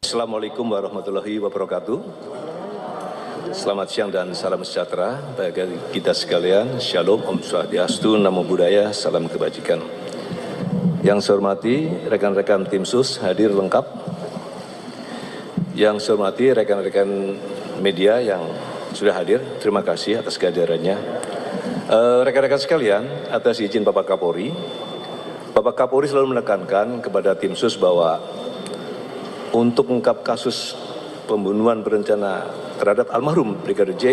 Assalamualaikum warahmatullahi wabarakatuh. Selamat siang dan salam sejahtera bagi kita sekalian. Shalom, Om Swastiastu, Namo Buddhaya, salam kebajikan. Yang saya hormati rekan-rekan tim sus hadir lengkap. Yang saya hormati rekan-rekan media yang sudah hadir, terima kasih atas kehadirannya. Rekan-rekan sekalian, atas izin Bapak Kapolri selalu menekankan kepada tim sus bahwa untuk mengungkap kasus pembunuhan berencana terhadap almarhum Brigadir J,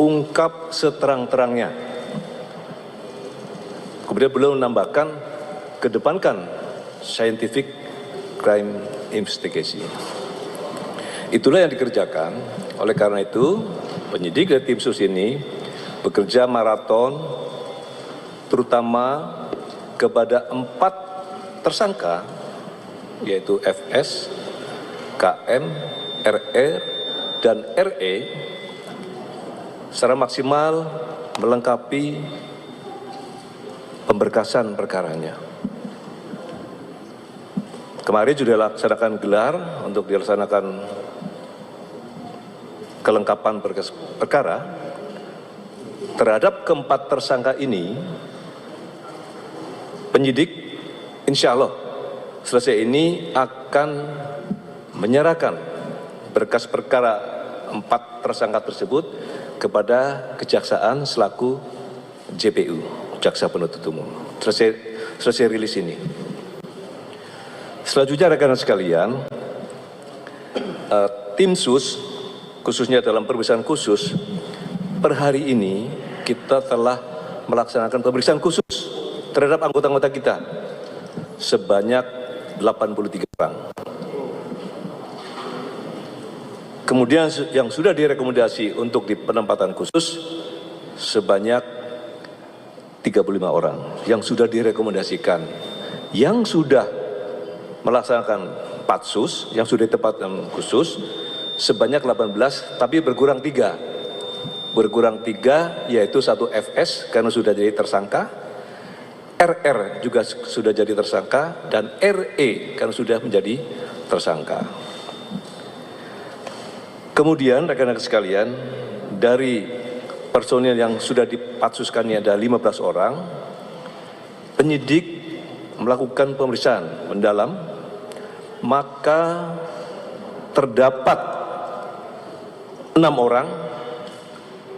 ungkap seterang-terangnya. Kemudian beliau menambahkan, kedepankan scientific crime investigation. Itulah yang dikerjakan. Oleh karena itu, penyidik dari tim sus ini bekerja maraton, terutama kepada 4 tersangka, yaitu FS, KM, RR, dan RE, secara maksimal melengkapi pemberkasan perkaranya. Kemarin sudah dilaksanakan gelar untuk dilaksanakan kelengkapan berkas perkara. Terhadap keempat tersangka ini, penyidik insya Allah selesai ini akan menyerahkan berkas perkara 4 tersangka tersebut kepada kejaksaan selaku JPU, Jaksa Penuntut Umum. Selesai rilis ini. Selanjutnya rekan-rekan sekalian, tim sus, khususnya dalam pemeriksaan khusus, per hari ini kita telah melaksanakan pemeriksaan khusus terhadap anggota-anggota kita sebanyak 83 orang. Kemudian yang sudah direkomendasi untuk di penempatan khusus sebanyak 35 orang yang sudah direkomendasikan. Yang sudah melaksanakan patsus, yang sudah ditempatkan khusus sebanyak 18, tapi berkurang 3. Berkurang 3 yaitu 1 FS karena sudah jadi tersangka, RR juga sudah jadi tersangka, dan RE karena sudah menjadi tersangka. Kemudian rekan-rekan sekalian, dari personil yang sudah dipatsuskan ini ada 15 orang, penyidik melakukan pemeriksaan mendalam, maka terdapat 6 orang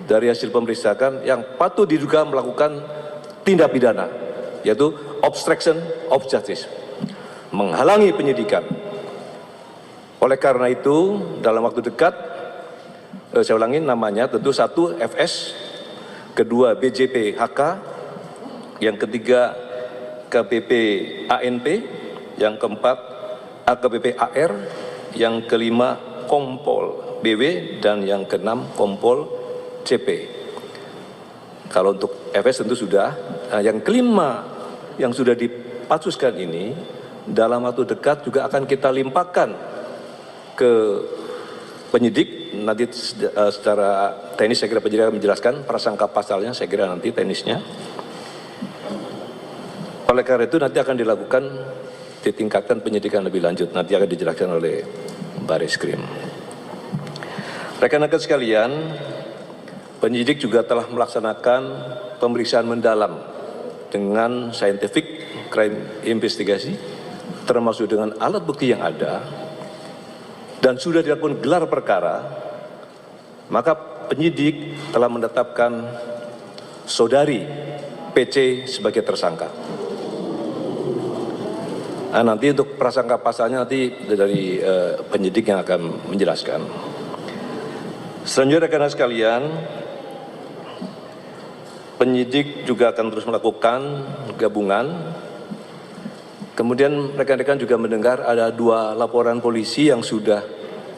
dari hasil pemeriksaan yang patut diduga melakukan tindak pidana, yaitu obstruction of justice, menghalangi penyidikan. Oleh karena itu, dalam waktu dekat, saya ulangi namanya, tentu 1 FS, kedua BJP HK, yang ketiga KPP ANP, yang keempat AKBP AR, yang kelima Kompol BW, dan yang keenam Kompol CP. Kalau untuk FS tentu sudah. Nah, yang kelima yang sudah dipatsuskan ini, dalam waktu dekat juga akan kita limpahkan ke penyidik. Nanti secara teknis saya kira penyidik akan menjelaskan prasangka pasalnya, saya kira nanti teknisnya. Oleh karena itu nanti akan dilakukan ditingkatkan penyidikan lebih lanjut, nanti akan dijelaskan oleh Bareskrim. Rekan-rekan sekalian, penyidik juga telah melaksanakan pemeriksaan mendalam dengan scientific crime investigasi, termasuk dengan alat bukti yang ada, dan sudah dilakukan gelar perkara, maka penyidik telah menetapkan saudari PC sebagai tersangka. Nah, nanti untuk prasangka pasalnya nanti dari penyidik yang akan menjelaskan. Selanjutnya rekan-rekan sekalian, penyidik juga akan terus melakukan gabungan. Kemudian rekan-rekan juga mendengar ada 2 laporan polisi yang sudah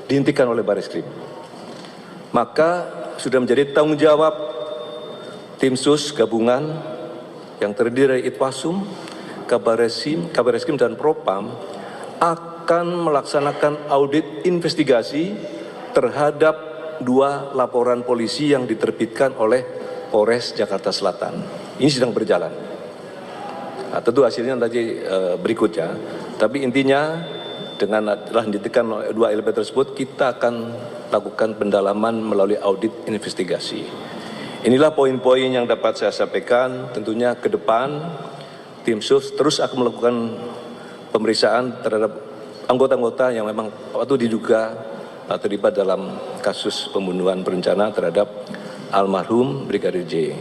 dihentikan oleh Bareskrim. Maka sudah menjadi tanggung jawab tim sus gabungan yang terdiri dari Itwasum, Kabareskrim, dan Propam akan melaksanakan audit investigasi terhadap 2 laporan polisi yang diterbitkan oleh Polres Jakarta Selatan. Ini sedang berjalan. Nah, tentu hasilnya nanti berikutnya. Tapi intinya dengan telah dihentikan dua LP tersebut, kita akan lakukan pendalaman melalui audit investigasi. Inilah poin-poin yang dapat saya sampaikan. Tentunya ke depan tim sus terus akan melakukan pemeriksaan terhadap anggota-anggota yang memang waktu diduga terlibat dalam kasus pembunuhan berencana terhadap almarhum Brigadir J.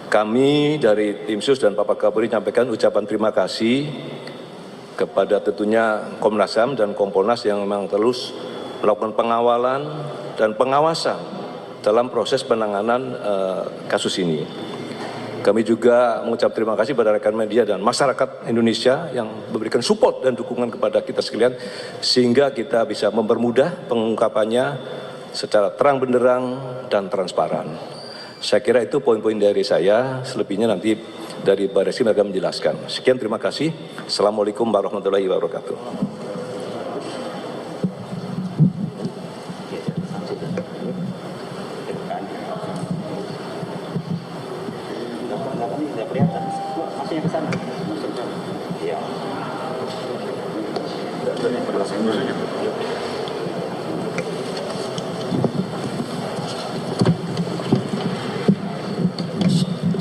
Kami dari tim sus dan Bapak Kapolri menyampaikan ucapan terima kasih kepada tentunya Komnas HAM dan Kompolnas yang memang terus melakukan pengawalan dan pengawasan dalam proses penanganan kasus ini. Kami juga mengucap terima kasih pada rekan media dan masyarakat Indonesia yang memberikan support dan dukungan kepada kita sekalian, sehingga kita bisa mempermudah pengungkapannya secara terang benderang dan transparan. Saya kira itu poin-poin dari saya, selebihnya nanti dari Pak Reskrim akan menjelaskan. Sekian, terima kasih. Assalamualaikum warahmatullahi wabarakatuh.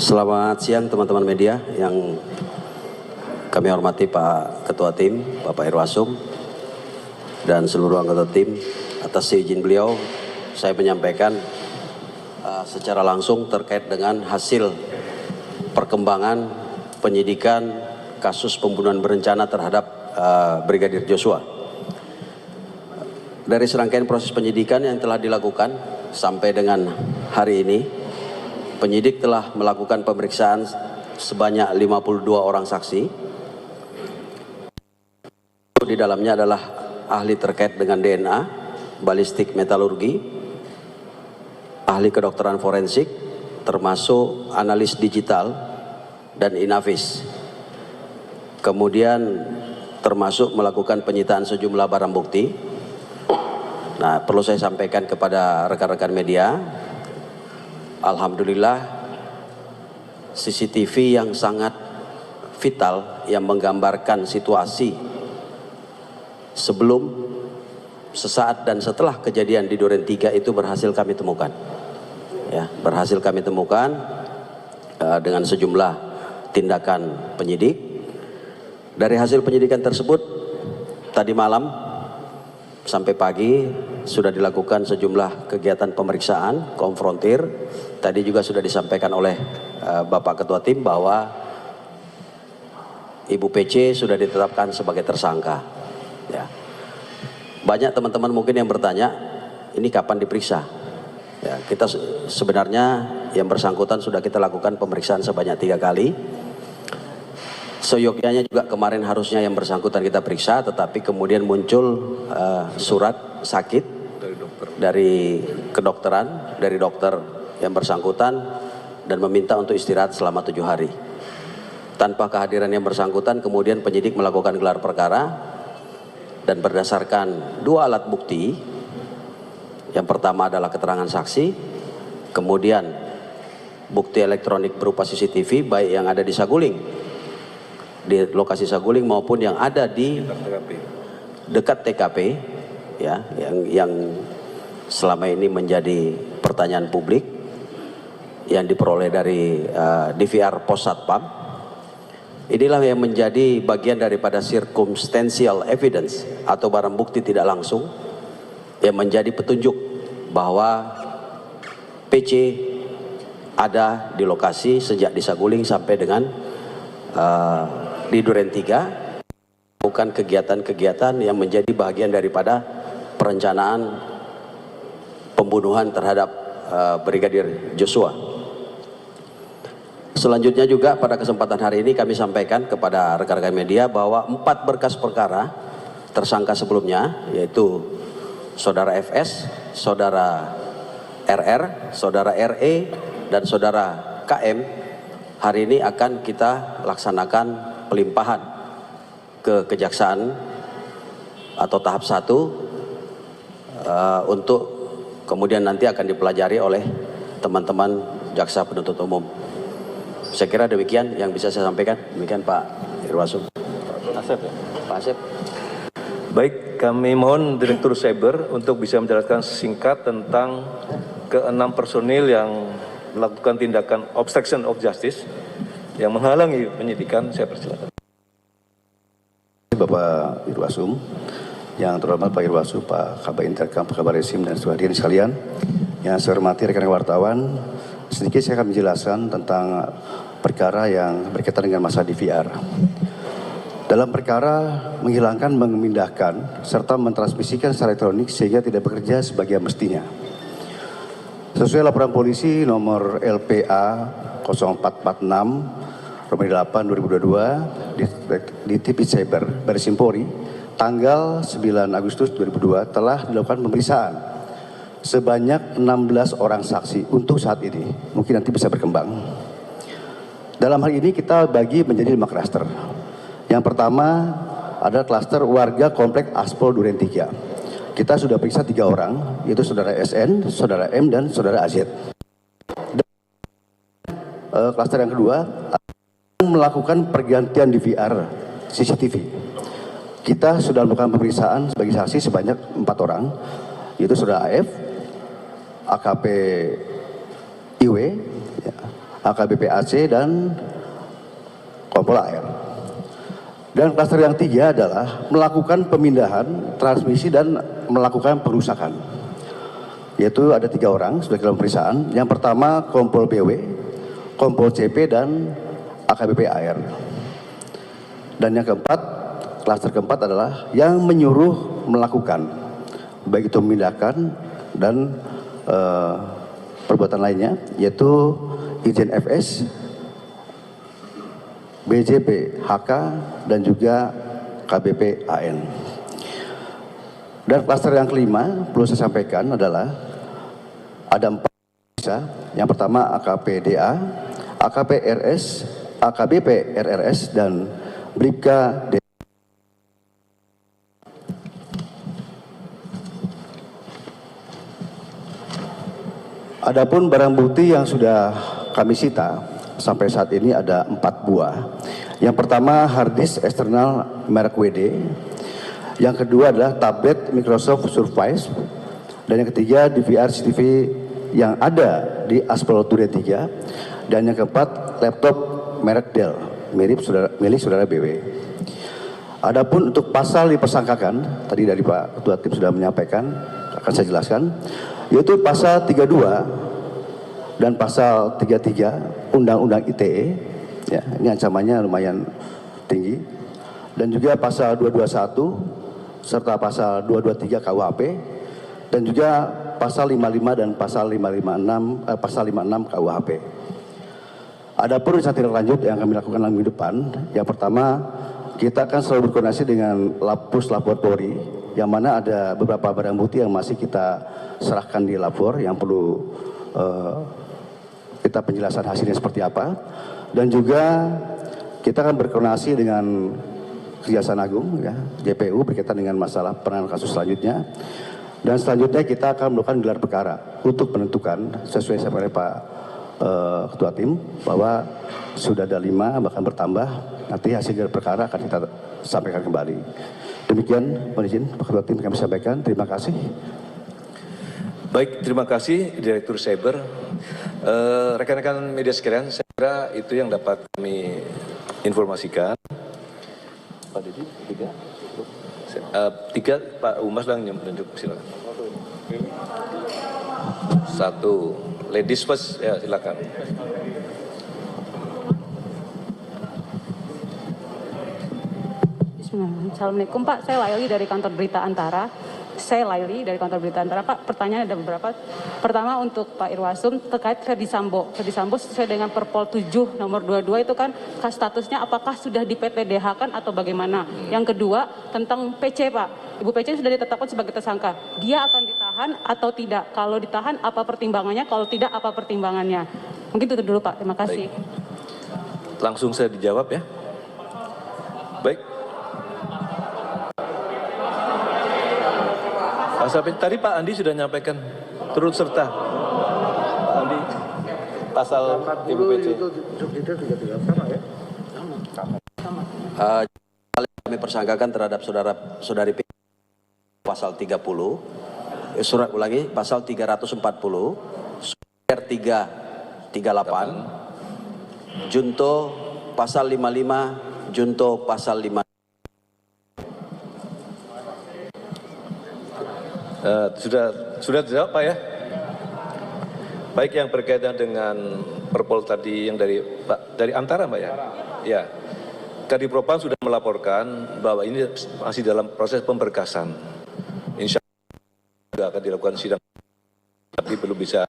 Selamat siang teman-teman media yang kami hormati, Pak Ketua Tim, Bapak Irwasum, dan seluruh anggota tim. Atas izin beliau, saya menyampaikan secara langsung terkait dengan hasil perkembangan penyidikan kasus pembunuhan berencana terhadap Brigadir Joshua. Dari serangkaian proses penyidikan yang telah dilakukan sampai dengan hari ini, penyidik telah melakukan pemeriksaan sebanyak 52 orang saksi. Di dalamnya adalah ahli terkait dengan DNA, balistik metalurgi, ahli kedokteran forensik, termasuk analis digital dan inavis. Kemudian termasuk melakukan penyitaan sejumlah barang bukti. Nah, perlu saya sampaikan kepada rekan-rekan media, alhamdulillah CCTV yang sangat vital yang menggambarkan situasi sebelum, sesaat dan setelah kejadian di Duren 3 itu berhasil kami temukan. Ya, berhasil kami temukan dengan sejumlah tindakan penyidik. Dari hasil penyidikan tersebut, tadi malam sampai pagi sudah dilakukan sejumlah kegiatan pemeriksaan, konfrontir. Tadi juga sudah disampaikan oleh Bapak Ketua Tim bahwa Ibu PC sudah ditetapkan sebagai tersangka. Ya. Banyak teman-teman mungkin yang bertanya, ini kapan diperiksa? Ya, kita sebenarnya yang bersangkutan sudah kita lakukan pemeriksaan sebanyak 3 kali. Seyogyanya juga kemarin harusnya yang bersangkutan kita periksa, tetapi kemudian muncul surat sakit dari kedokteran, dari dokter yang bersangkutan, dan meminta untuk istirahat selama 7 hari. Tanpa kehadiran yang bersangkutan, kemudian penyidik melakukan gelar perkara, dan berdasarkan 2 alat bukti, yang pertama adalah keterangan saksi, kemudian bukti elektronik berupa CCTV, baik yang ada di Saguling, di lokasi Saguling maupun yang ada di dekat TKP, ya, yang selama ini menjadi pertanyaan publik yang diperoleh dari DVR Pos Satpam. Inilah yang menjadi bagian daripada circumstantial evidence atau barang bukti tidak langsung yang menjadi petunjuk bahwa PC ada di lokasi sejak di Saguling sampai dengan di Duren 3, bukan kegiatan-kegiatan yang menjadi bagian daripada perencanaan pembunuhan terhadap Brigadir Joshua. Selanjutnya juga pada kesempatan hari ini kami sampaikan kepada rekan-rekan media bahwa 4 berkas perkara tersangka sebelumnya, yaitu Saudara FS, Saudara RR, Saudara RE, dan Saudara KM, hari ini akan kita laksanakan pelimpahan ke kejaksaan atau tahap 1 untuk kemudian nanti akan dipelajari oleh teman-teman jaksa penuntut umum. Saya kira demikian yang bisa saya sampaikan. Demikian Pak Irwasum. Asep, ya? Pak Asep. Baik, kami mohon Direktur Cyber untuk bisa menjelaskan singkat tentang ke-6 personil yang melakukan tindakan obstruction of justice yang menghalangi penyidikan. Saya persilakan. Bapak Irwasum, yang terhormat Pak Irwasum, Pak Kabak Interkam, Pak Kabar Resim, dan seluruh hadirin sekalian, yang saya hormati rekan wartawan, sedikit saya akan menjelaskan tentang perkara yang berkaitan dengan masa DVR. Dalam perkara menghilangkan, memindahkan, serta mentransmisikan secara elektronik sehingga tidak bekerja sebagaimana mestinya. Sesuai laporan polisi nomor LPA 0446 Romawi 8 2022 di TV Cyber Baris Krimpori tanggal 9 Agustus 2002 telah dilakukan pemeriksaan sebanyak 16 orang saksi untuk saat ini. Mungkin nanti bisa berkembang. Dalam hal ini kita bagi menjadi 5 klaster. Yang pertama ada klaster warga komplek Aspol Duren 3. Kita sudah periksa 3 orang, yaitu saudara SN, saudara M, dan saudara AZ. Klaster yang kedua melakukan pergantian DVR CCTV. Kita sudah melakukan pemeriksaan sebagai saksi sebanyak 4 orang, yaitu saudara AF, AKP IW, AKBP AC, dan Kompol AR. Dan klaster yang 3 adalah melakukan pemindahan, transmisi, dan melakukan perusakan. Yaitu ada 3 orang sebagai dalam pemeriksaan. Yang pertama Kompol BW, Kompol CP, dan AKBP AR. Dan yang keempat, klaster keempat adalah yang menyuruh melakukan, baik itu memindahkan dan perbuatan lainnya, yaitu Irjen FS, BJP HK, dan juga KBP AN. Dan klaster yang kelima perlu saya sampaikan adalah ada 4 bisa. Yang pertama AKP DA, AKP RS, AKBP RRS, dan Bribka D. Adapun barang bukti yang sudah kami sita sampai saat ini ada 4 buah. Yang pertama hard disk eksternal merek WD. Yang kedua adalah tablet Microsoft Surface. Dan yang ketiga DVR CCTV yang ada di Aspol Duren 3. Dan yang keempat laptop merek Dell milik saudara BW. Adapun untuk pasal dipersangkakan, tadi dari Pak Ketua Tim sudah menyampaikan, akan saya jelaskan, yaitu pasal 32 dan pasal 33 Undang-Undang ITE, ya, ini ancamannya lumayan tinggi, dan juga pasal 221 serta pasal 223 KUHP, dan juga pasal 55 dan pasal 56 KUHP. Adapun rencana tindak lanjut yang kami lakukan dalam minggu depan, yang pertama kita akan selalu berkoordinasi dengan Puslapor Polri, yang mana ada beberapa barang bukti yang masih kita serahkan di lapor yang perlu kita penjelasan hasilnya seperti apa. Dan juga kita akan berkoordinasi dengan Kejaksaan Agung, ya, JPU, berkaitan dengan masalah penanganan kasus selanjutnya. Dan selanjutnya kita akan melakukan gelar perkara untuk menentukan sesuai oleh Pak Ketua Tim bahwa sudah ada 5 bahkan bertambah. Nanti hasil gelar perkara akan kita sampaikan kembali. Demikian, mohon izin Pak Ketua Tim kami sampaikan. Terima kasih. Baik, terima kasih Direktur Cyber. Rekan-rekan media sekalian, saya kira itu yang dapat kami informasikan. Pak Didi, 3, Pak Umas dan menunjuk, silakan. 1, ladies first, ya silakan. Assalamualaikum Pak, saya Laili dari kantor Berita Antara. Pak, pertanyaan ada beberapa. Pertama untuk Pak Irwasum terkait Ferdi Sambo. Ferdi Sambo sesuai dengan Perpol 7 nomor 22 itu kan statusnya apakah sudah di PTDH kan atau bagaimana? Yang kedua tentang PC Pak. Ibu PC sudah ditetapkan sebagai tersangka. Dia akan ditahan atau tidak? Kalau ditahan apa pertimbangannya? Kalau tidak apa pertimbangannya? Mungkin itu dulu Pak. Terima kasih. Baik. Langsung saya dijawab ya. Baik. Tadi Pak Andi sudah menyampaikan turut serta. Pak Andi, pasal Ibu PC. Itu juga sama ya? Sama. Kami persangkakan terhadap saudari P pasal 30, surat ulangi pasal 340, surat 338, junto pasal 55, junto pasal 5. Sudah dijawab Pak ya? Baik, yang berkaitan dengan perpol tadi yang dari Antara Mbak ya? Ya. Kadipropam sudah melaporkan bahwa ini masih dalam proses pemberkasan. Insya Allah akan dilakukan sidang, tapi belum bisa.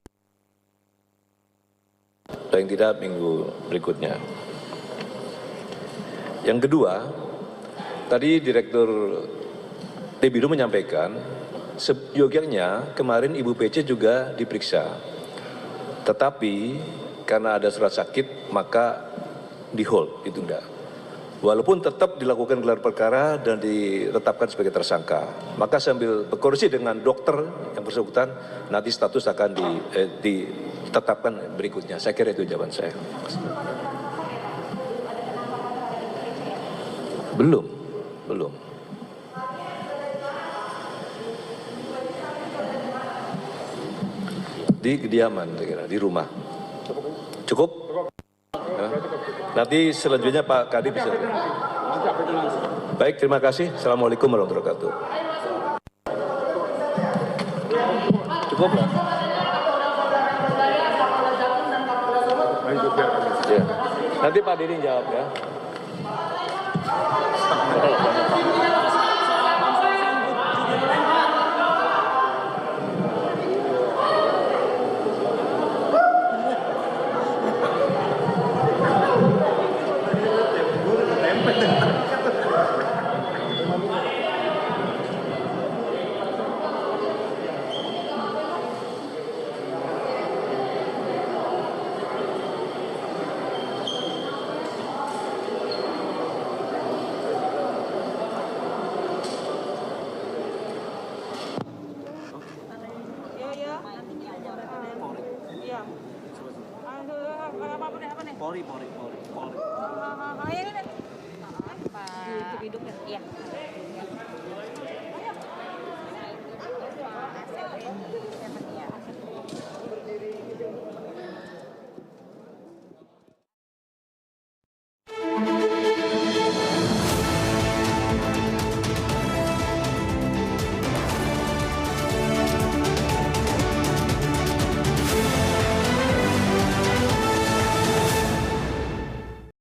Paling tidak minggu berikutnya. Yang kedua, tadi Direktur Debidu menyampaikan, seyogyanya kemarin Ibu PC juga diperiksa. Tetapi karena ada surat sakit, maka di-hold, ditunda. Walaupun tetap dilakukan gelar perkara dan ditetapkan sebagai tersangka. Maka sambil berkoordinasi dengan dokter yang bersangkutan, nanti status akan ditetapkan berikutnya. Saya kira itu jawaban saya. Belum. Di kediaman, saya kira, di rumah. Cukup? Ya. Nanti selanjutnya Pak Kadip bisa. Baik, terima kasih. Assalamualaikum warahmatullahi wabarakatuh. Cukup? Ya. Nanti Pak Didi jawab ya. Polri. Iya.